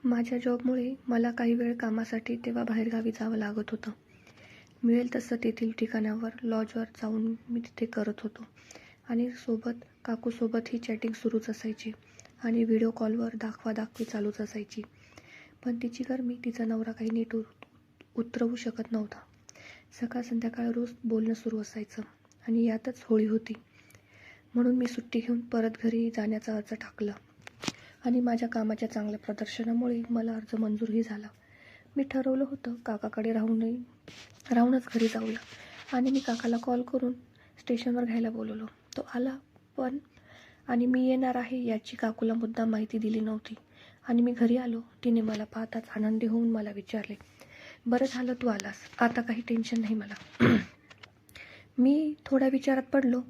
माझ्या जॉबमुळे मला काही वेळ कामासाठी तेव्हा बाहेरगावी जावं लागत होतं. मिळेल तसं तेथील ठिकाणावर लॉजवर जाऊन मी तिथे करत होतो आणि सोबत काकूसोबतही चॅटिंग सुरूच असायची आणि व्हिडिओ कॉलवर दाखवादाखवी चालूच असायची. पण तिची गरमी तिचा नवरा काही नीट उतरवू शकत नव्हता. सकाळ संध्याकाळ रोज बोलणं सुरू असायचं आणि यातच होळी होती. म्हणून मी सुट्टी घेऊन परत घरी जाण्याचा अर्ज टाकला आणि माझ्या कामाच्या चांगल्या प्रदर्शनामुळे मला अर्ज मंजूरही झाला. मी ठरवलं होतं काकाकडे राहूनच घरी जाऊया आणि मी काकाला कॉल करून स्टेशनवर घ्यायला बोलवलं. तो आला पण आणि मी येणार आहे याची काकूला मुद्दाम माहिती दिली नव्हती आणि मी घरी आलो. तिने मला पाहताच आनंदी होऊन मला विचारले, बरं झालं तू आलास, आता काही टेन्शन नाही मला. मी थोड्या विचारात पडलो,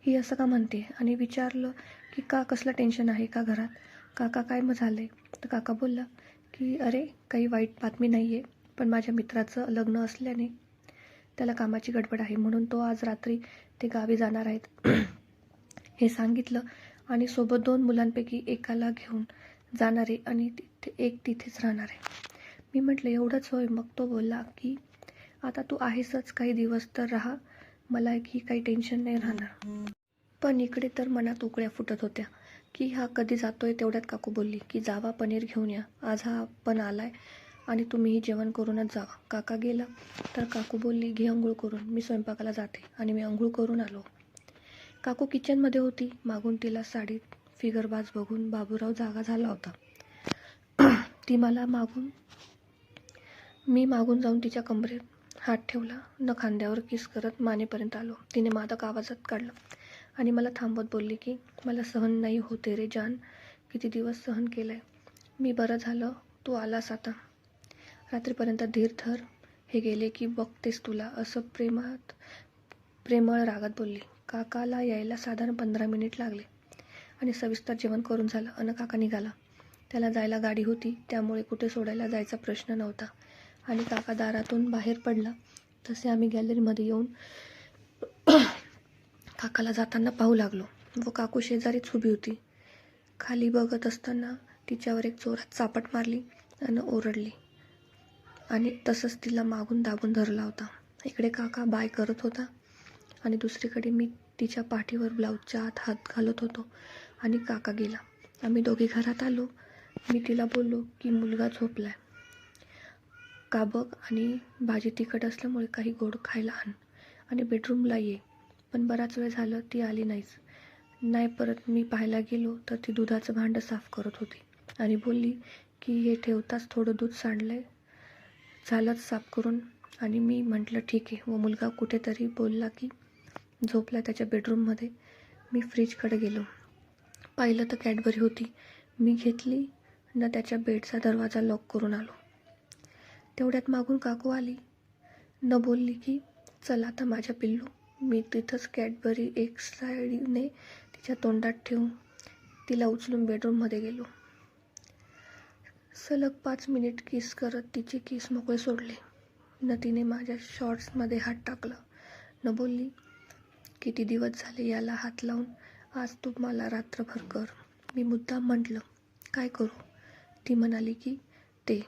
ही असं का म्हणते, आणि विचारलं की का कसलं टेन्शन आहे का घरात, काका काय मग झालं आहे. तर काका बोलला की अरे काही वाईट बातमी नाही आहे, पण माझ्या मित्राचं लग्न असल्याने त्याला कामाची गडबड आहे म्हणून तो आज रात्री ते गावी जाणार आहेत हे सांगितलं आणि सोबत 2 मुलांपैकी एकाला घेऊन जाणार आहे आणि एक तिथेच राहणार आहे. मी म्हटलं एवढंच होय. मग तो बोलला की आता तू आहेसच, काही दिवस तर राहा, मला की काही टेन्शन नाही राहणार. पण इकडे तर मनात उकळ्या फुटत होत्या की हा कधी जातोय. तेवढ्यात काकू बोलली की जावा पनीर घेऊन या, आज हा पण आलाय आणि तुम्हीही जेवण करूनच जावा. काका गेला तर काकू बोलली घे अंघोळ करून, मी स्वयंपाकाला जाते. आणि मी अंघोळ करून आलो. काकू किचनमध्ये होती. मागून तिला साडीत फिगरबाज बघून बाबूराव जागा झाला होता. मी मागून जाऊन तिच्या कमरेत हात ठेवला, न खांद्यावर किस करत मानेपर्यंत आलो. तिने मादक आवाजात काढला आणि मला थांबवत बोलली की मला सहन नाही होते रे जान, किती दिवस सहन केलंय मी, बरं झालं तू आलास आता, रात्रीपर्यंत धीर धर, हे गेले की बघतेस तुला, असं प्रेमळ रागात बोलली. काकाला यायला साधारण 15 मिनिट लागले आणि सविस्तर जेवण करून झालं अन काका निघाला. त्याला जायला गाडी होती त्यामुळे कुठे सोडायला जायचा प्रश्न नव्हता आणि काका दारातून बाहेर पडला तसे आम्ही गॅलरीमध्ये येऊन काकाला जाताना पाहू लागलो व काकू शेजारीच उभी होती. खाली बघत असताना तिच्यावर एक जोरात चापट मारली आणि ओरडली आणि तसंच तिला मागून दाबून धरला होता. इकडे काका बाय करत होता आणि दुसरीकडे मी तिच्या पाठीवर ब्लाऊजच्या आत हात घालत होतो आणि काका गेला. आम्ही दोघे घरात आलो. मी तिला बोललो की मुलगा झोपलाय का बघ आणि भाजी तिखट असल्यामुळे काही गोड खायला आण आणि बेडरूमला ये. पण बराच वेळ झालं ती आली नाही. परत मी पाहायला गेलो तर ती दुधाचं भांडं साफ करत होती आणि बोलली की हे ठेवताच थोडं दूध सांडलंय, झालंच साफ करून. आणि मी म्हटलं ठीक आहे व मुलगा कुठेतरी बोलला की झोपला त्याच्या बेडरूममध्ये. मी फ्रीजकडे गेलो, पाहिलं तर कॅडबरी होती. मी घेतली न त्याच्या बेडचा दरवाजा लॉक करून आलो. तेवढ्यात मागून काकू आली न बोलली की चल आता माझ्या पिल्लू. मी तिथंच कॅडबरी एक साईडने तिच्या तोंडात ठेवून तिला उचलून बेडरूममध्ये गेलो. सलग 5 मिनिट किस करत तिचे केस मोकळे सोडले न तिने माझ्या शॉर्ट्समध्ये हात टाकला न बोलली किती दिवस झाले याला हात लावून, आज तू मला रात्रभर कर. मी मुद्दाम म्हटलं काय करू. ती म्हणाली की ते.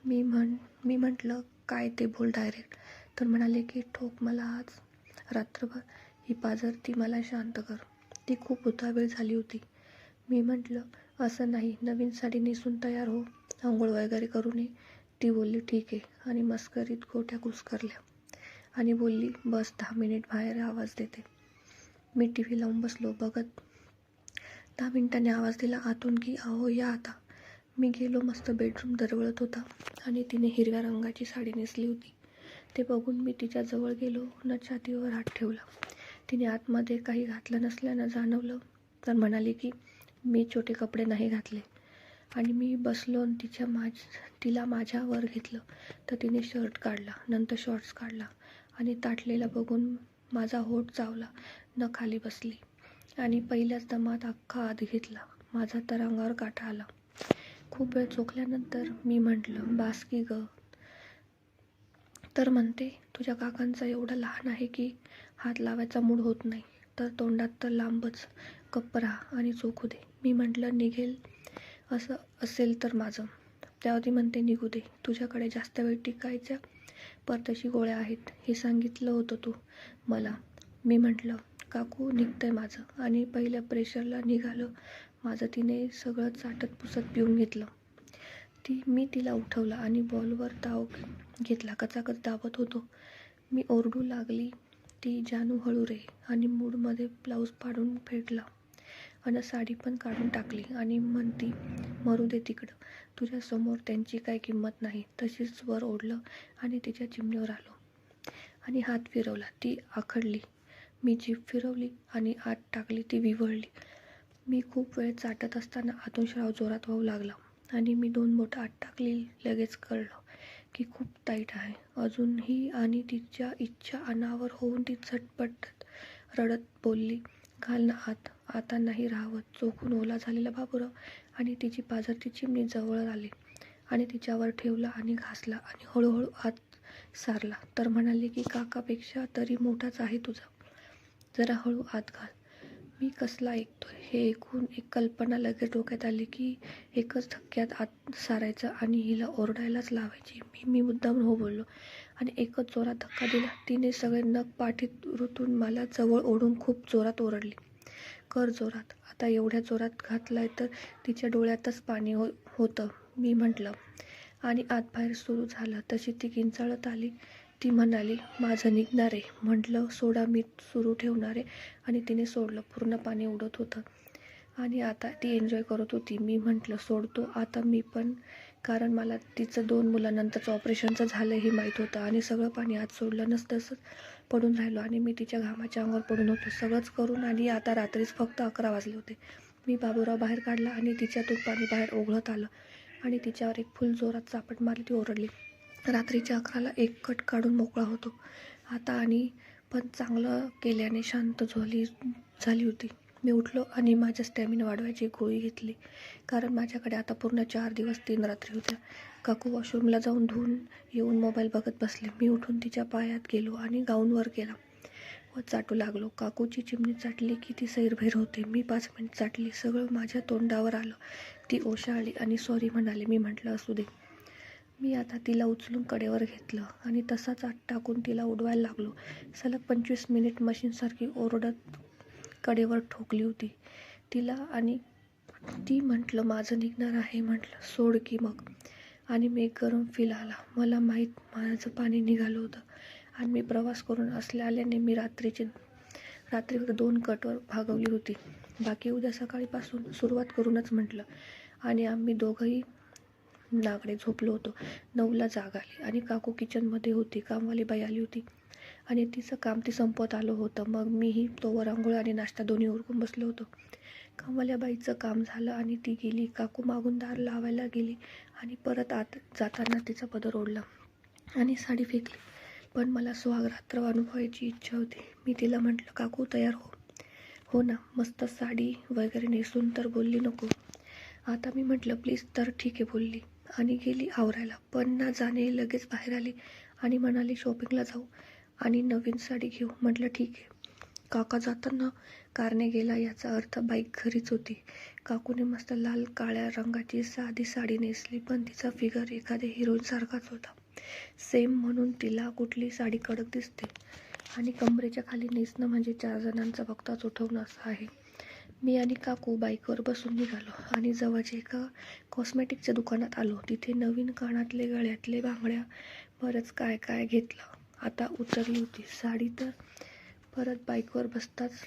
मी म्हटलं काय ते बोल डायरेक्ट. तर म्हणाले की ठोक मला आज रात्रभर, ही पाजरती मला शांत कर. ती खूप उतावीळ झाली होती. मी म्हटलं असं नाही, नवीन साडी नेसून तयार हो, आंघोळ वगैरे करून ये. ती बोलली ठीक आहे आणि मस्करीत गोट्या कुस्करल्या आणि बोलली बस 10 मिनिट बाहेर आवाज देते. मी TV लावून बसलो बघत. 10 मिनिटांनी आवाज दिला आतून की अहो या आता. मी गेलो. मस्त बेडरूम दरवळत होता आणि तिने हिरव्या रंगाची साडी नेसली होती. ते बघून मी तिच्या जवळ गेलो न छातीवर हात ठेवला. तिने आतमध्ये काही घातलं नसल्यानं जाणवलं तर म्हणाली की मी छोटे कपडे नाही घातले आणि मी बसलो तिला माझ्यावर घेतलं तर तिने शर्ट काढला, नंतर शॉर्ट्स काढला आणि ताटलेला बघून माझा होठ चावला न खाली बसली आणि पहिल्याच दमात अख्खा आत घेतला. माझा तर अंगावर काटा आला. खूप वेळ चोखल्यानंतर मी म्हटलं बास की ग. तर म्हणते तुझ्या काकांचा एवढा लहान आहे की हात लावायचा मूड होत नाही, तर तोंडात तर लांबच, गप्प राहा आणि चोखू दे. मी म्हटलं निघेल असं असेल तर माझं. तेव्हा ती म्हणते निघू दे, तुझ्याकडे जास्त वेळ टिकायच्या परदेशी गोळ्या आहेत हे सांगितलं होतं तू मला. मी म्हटलं काकू निघतंय माझं आणि पहिल्या प्रेशरला निघालं माझं. तिने सगळं चाटत पुसत पिऊन घेतलं. मी तिला उठवलं आणि बॉलवर ताव घेतला. कचाकच दाबत होतो. मी ओरडू लागली ती जानू हळू रे आणि मूडमध्ये ब्लाऊज पाडून फेडला आणि साडी पण काढून टाकली आणि म्हणती मरू दे तिकडं, तुझ्यासमोर त्यांची काही किंमत नाही. तशीच वर ओढलं आणि तिच्या चिमणीवर आलो आणि हात फिरवला. ती आखडली. मी जीभ फिरवली आणि आत टाकली. ती विव्हळली. मी खूप वेळ चाटत असताना आतून श्राव जोरात वाहू लागला आणि मी 2 बोटं आत टाकली. लगेच कळलं की खूप टाईट आहे अजूनही आणि तिच्या इच्छा अनावर होऊन ती झटपट रडत बोलली घाल ना आत. आता नाही राहावत. चोखून ओला झालेला बाबूराव आणि तिची पाझरती चिमणी जवळ आली आणि तिच्यावर ठेवला आणि घासला आणि हळूहळू आत सारला. तर म्हणाले की काकापेक्षा तरी मोठाच आहे तुझा, जरा हळू आत घाल. मी कसला ऐकतोय हे ऐकून एक कल्पना लगेच डोक्यात आली की एकच धक्क्यात आत सारायचं आणि हिला ओरडायलाच लावायची. मी मुद्दाम हो बोललो आणि एकच जोरात धक्का दिला. तिने सगळे नख पाठीत रुतून मला जवळ ओढून खूप जोरात ओरडली, कर जोरात. आता एवढ्या जोरात घातलाय तर तिच्या डोळ्यातच पाणी होतं. मी म्हटलं आणि आत बाहेर सुरू झालं. तशी ती किंचाळत आली. ती म्हणाली माझं निघणार आहे. म्हटलं सोडा, मी सुरू ठेवणार आहे आणि तिने सोडलं. पूर्ण पाणी उडत होतं आणि आता ती एन्जॉय करत होती. मी म्हटलं सोडतो आता मी पण, कारण मला तिचं 2 मुलांनंतरचं ऑपरेशनचं झालं हे माहीत होतं आणि सगळं पाणी आत सोडलं नसतंच पडून राहिलो आणि मी तिच्या घामाच्या अंगावर पडून होतो सगळंच करून. आणि आता रात्रीच फक्त 11 वाजले होते. मी बाबूराव बाहेर काढला आणि तिच्यातून पाणी बाहेर ओघळत आलं आणि तिच्यावर एक फुल जोरात चापट मारली. ती ओरडली. रात्रीच्या 11ला एक कट काढून मोकळा होतो आता आणि पण चांगलं केल्याने शांत झाली होती. मी उठलो आणि माझ्या स्टॅमिना वाढवायची गोळी घेतली, कारण माझ्याकडे आता पूर्ण 4 दिवस 3 रात्री होत्या. काकू वॉशरूमला जाऊन धुवून येऊन मोबाईल बघत बसले. मी उठून तिच्या पायात गेलो आणि गाऊनवर गेला व चाटू लागलो. काकूची चिमणी चाटली की ती सैरभैर होते. मी 5 मिनिट चाटली. सगळं माझ्या तोंडावर आलं. ती ओशाळली आणि सॉरी म्हणाले. मी म्हटलं असू दे. मी आता तिला उचलून कडेवर घेतलं आणि तसाच आत टाकून तिला उडवायला लागलो. सलग 25 मिनिट मशीनसारखी ओरडत कडेवर ठोकली होती तिला आणि ती म्हटलं माझं निघणार आहे. म्हटलं सोड की मग. आणि मी गरम फील आला. मला माहीत माझं पाणी निघालं होतं आणि मी प्रवास करून आल्याने मी रात्रीवर 2 कटवर भागवली होती. बाकी उद्या सकाळीपासून सुरुवात करूनच म्हटलं. आणि आम्ही दोघंही नागडे झोपलो होतो. 9ला जाग आली आणि काकू किचनमध्ये होती. कामवाली बाई आली होती आणि तिचं काम ती संपवत आलं होतं. मग मीही तोवर आंघोळ आणि नाश्ता दोन्ही उरकून बसलो होतो. कामवाल्या बाईचं काम झालं आणि ती गेली. काकू मागून दार लावायला गेली आणि परत आत जाताना तिचा पदर ओढला आणि साडी फेकली. पण मला सुहागरात्र अनुभवायची इच्छा होती. मी तिला म्हटलं काकू तयार हो ना, मस्त साडी वगैरे नेसून. तर बोलली नको. आता मी म्हटलं प्लीज. तर ठीक आहे बोलली आणि गेली आवरायला. पण ना जाणे लगेच बाहेर आली आणि म्हणाली शॉपिंगला जाऊ आणि नवीन साडी घेऊ. म्हटलं ठीक आहे. काका जाताना कारने गेला याचा अर्थ बाईक घरीच होती. काकूने मस्त लाल काळ्या रंगाची साधी साडी नेसली, पण तिचा फिगर एखाद्या हिरोईनसारखाच होता. सेम, म्हणून तिला कुठली साडी कडक दिसते आणि कमरेच्या खाली नेसणं म्हणजे 4 जणांचा बघताच उठवणं असं आहे. मी आणि काकू बाईकवर बसून निघालो आणि जवळच्या एका कॉस्मेटिकच्या दुकानात आलो. तिथे नवीन कानातले, गळ्यातले, बांगड्या, बरंच काय काय घेतलं. आता उतरली होती साडी तर परत बाईकवर बसताना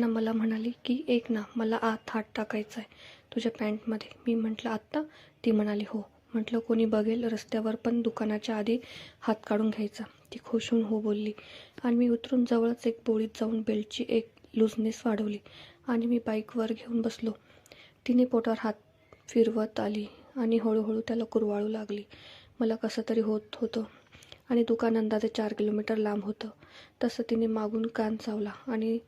मला म्हणाली की एक ना, मला आत हात टाकायचा आहे तुझ्या पॅन्टमध्ये. मी म्हटलं आत्ता? ती म्हणाली हो. म्हटलं कोणी बघेल रस्त्यावर, पण दुकानाच्या आधी हात काढून घ्यायचा. ती खुश होऊन हो बोलली आणि मी उतरून जवळच एक बोळीत जाऊन बेल्टची एक लूजनेस वाढवली आणि मी बाईकवर घेऊन बसलो. तिने पोटावर हात फिरवत आली आणि हळूहळू त्याला कुरवाळू लागली. मला कसं तरी होत होतं आणि दुकान अंदाजे 4 किलोमीटर लांब होतं. तसं तिने मागून कान चावला आणि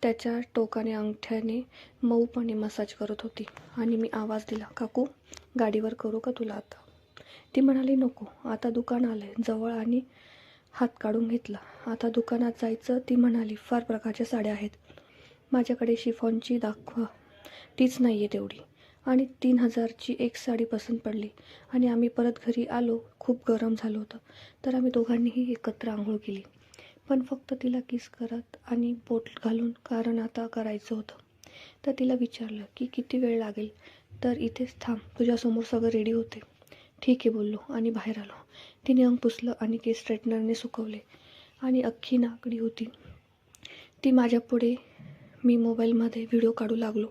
त्याच्या टोकाने अंगठ्याने मऊपणे मसाज करत होती आणि मी आवाज दिला काकू गाडीवर करू का तुला आता? ती म्हणाली नको, आता दुकान आलंय जवळ आणि हात काढून घेतला. आता दुकानात जायचं? ती म्हणाली फार प्रकारच्या साड्या आहेत माझ्याकडे, शिफॉनची दाखवा. तीच नाही आहे तेवढी. आणि 3,000ची एक साडी पसंत पडली आणि आम्ही परत घरी आलो. खूप गरम झालं होतं, तर आम्ही दोघांनीही एकत्र आंघोळ केली, पण फक्त तिला किस करत आणि बोट घालून, कारण आता करायचं होतं. तर तिला विचारलं की किती वेळ लागेल, तर इथेच थांब, तुझ्यासमोर सगळं रेडी होते. ठीक आहे बोललो आणि बाहेर आलो. तिने अंग पुसलं आणि केस स्ट्रेटनरने सुकवले आणि अख्खी नाकडी होती ती माझ्या पुढे. मी मोबाईलमध्ये व्हिडिओ काढू लागलो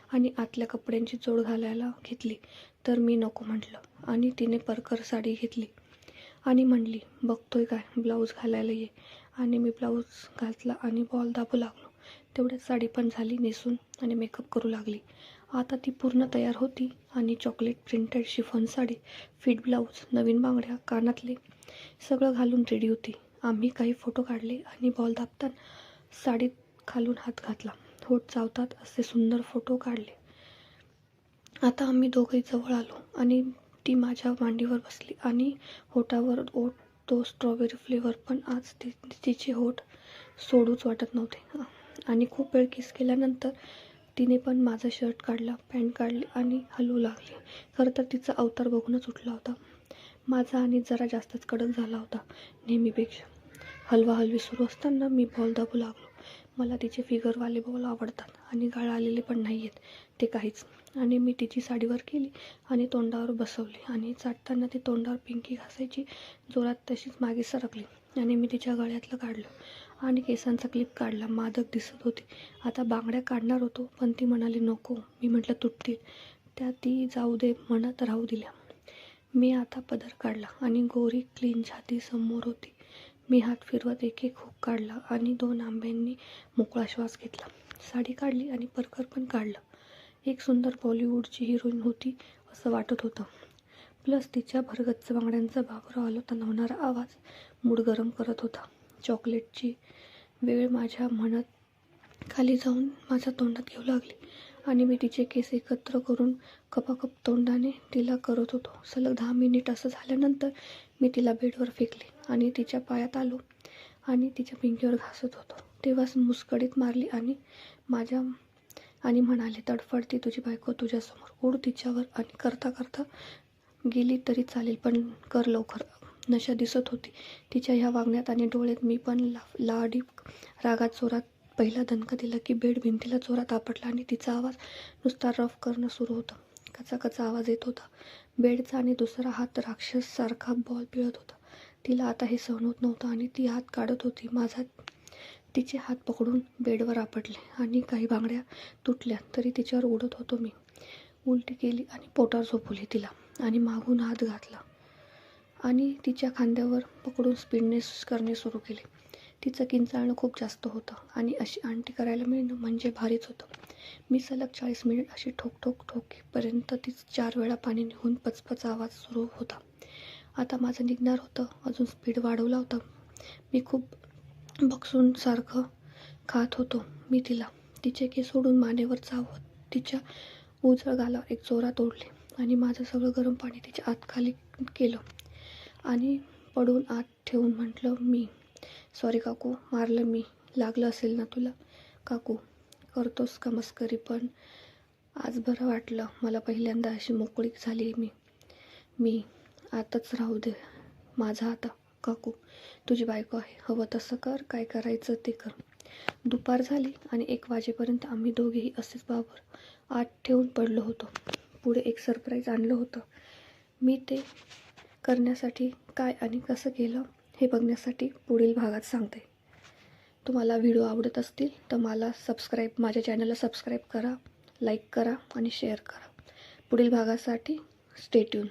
आणि आतल्या कपड्यांची जोड घालायला घेतली, तर मी नको म्हटलं आणि तिने परकर साडी घेतली आणि म्हणली, बघतोय काय, ब्लाऊज घालायला ये. आणि मी ब्लाऊज घातला आणि बॉल दाबू लागलो. तेवढ्यात साडी पण झाली नेसून आणि मेकअप करू लागली. आता ती पूर्ण तयार होती आणि chocolate printed chiffon sari, fit blouse, नवीन बांगड्या, कानातले सगळं घालून रेडी होती. आम्ही काही फोटो काढले आणि बॉल दाबताना साडीत खालून हात घातला, होठ चावतात असे सुंदर फोटो काढले. आता आम्ही दोघंही जवळ आलो आणि ती माझ्या मांडीवर बसली आणि होठावर ओठ, तो स्ट्रॉबेरी फ्लेवर, पण आज तिचे होठ सोडूच वाटत नव्हते. आणि खूप वेळ किस केल्यानंतर तिने पण माझा शर्ट काढला, पॅन्ट काढली आणि हलवू लागली. खरं तर तिचा अवतार बघूनच उठला होता. माझा आणि जरा जास्तच कडक झाला होता नेहमीपेक्षा. हलवाहलवी सुरू असताना मी बॉल दाबू लागलो. मला तिचे फिगरवाले बॉल आवडतात आणि गाळ आलेले पण नाही आहेत ते काहीच. आणि मी तिची साडीवर केली आणि तोंडावर बसवली आणि चाटताना ती तोंडावर पिंकी घासायची जोरात, तशीच मागे सरकली आणि मी तिच्या गळ्यातलं काढलं आणि केसांचा क्लिप काढला. मादक दिसत होती. आता बांगड्या काढणार होतो, पण ती म्हणाली नको. मी म्हटलं तुटतील. त्या ती जाऊ दे म्हणत राहू दिल्या. मी आता पदर काढला आणि गोरी क्लीन छाती समोर होती. मी हात फिरवत एक एक हुक काढला आणि 2 आंब्यांनी मोकळा श्वास घेतला. साडी काढली आणि परकर पण काढलं. एक सुंदर बॉलिवूडची हिरोईन होती असं वाटत होतं. प्लस तिच्या भरगच्च बांगड्यांचा बाबराव आलो तणवणारा आवाज मूड गरम करत होता. चॉकलेटची वेळ माझ्या म्हणत खाली जाऊन माझ्या तोंडात घेऊ लागली आणि मी तिचे केस एकत्र करून कपाकप तोंडाने तिला करत होतो. सलग 10 मिनिट असं झाल्यानंतर मी तिला बेडवर फेकले आणि तिच्या पायात आलो आणि तिच्या पिंकीवर घासत होतो. तेव्हाच मुस्कडीत मारली आणि म्हणाले, तडफडती तुझी बायको तुझ्यासमोर, उड तिच्यावर आणि करता करता गेली तरी चालेल, पण कर लवकर. नशा दिसत होती तिच्या ह्या वागण्यात आणि डोळ्यात. मी पण लाडी रागात जोरात पहिला दणका दिला की बेड भिंतीला जोरात आपटला आणि तिचा आवाज नुसता रफ करणं सुरू होतं. कचा आवाज येत होता बेडचा आणि दुसरा हात राक्षससारखा बॉल पिळत होता. तिला आता हे सहन होत नव्हतं आणि ती हात काढत होती माझा. तिचे हात पकडून बेडवर आपटले आणि काही बांगड्या तुटल्या तरी तिच्यावर उडत होतो मी. उलटी केली आणि पोटावर झोपवली तिला आणि मागून हात घातला आणि तिच्या खांद्यावर पकडून स्पीडने करणे सुरू केले. तिचं किंचाळणं खूप जास्त होतं आणि अशी आंटी करायला मिळणं म्हणजे भारीच होतं. मी सलग 40 मिनिट अशी ठोकेपर्यंत तिचं 4 वेळा पाणी निघून पचपच आवाज सुरू होता. आता माझं निघणार होतं. अजून स्पीड वाढवला होता. मी खूप बक्षून सारखं खात होतो मी तिला. तिचे केस सोडून मानेवर चावत तिच्या उजळ गालावर एक जोरात ओढले आणि माझं सगळं गरम पाणी तिच्या आत खाली केलं आणि पडून आत ठेवून म्हटलं, मी सॉरी काकू, मारलं मी. लागलं असेल ना तुला? काकू करतोस का मस्करी? पण आज बरं वाटलं मला, पहिल्यांदा अशी मोकळीक झाली मी आताच राहू दे माझा आता. काकू तुझी बायको आहे, हवं तसं कर, काय करायचं ते कर. दुपार झाली आणि 1 वाजेपर्यंत आम्ही दोघेही असेच बाबर आत ठेवून पडलो होतो. पुढे एक सरप्राईज आणलं होतं मी. ते करण्यासाठी काय आणि कसं केलं हे बघण्यासाठी पुढील भागात सांगते. तुम्हाला व्हिडिओ आवडत असतील तर माझ्या चॅनलला सबस्क्राईब करा, लाईक करा आणि शेअर करा. पुढील भागासाठी स्टे ट्यून.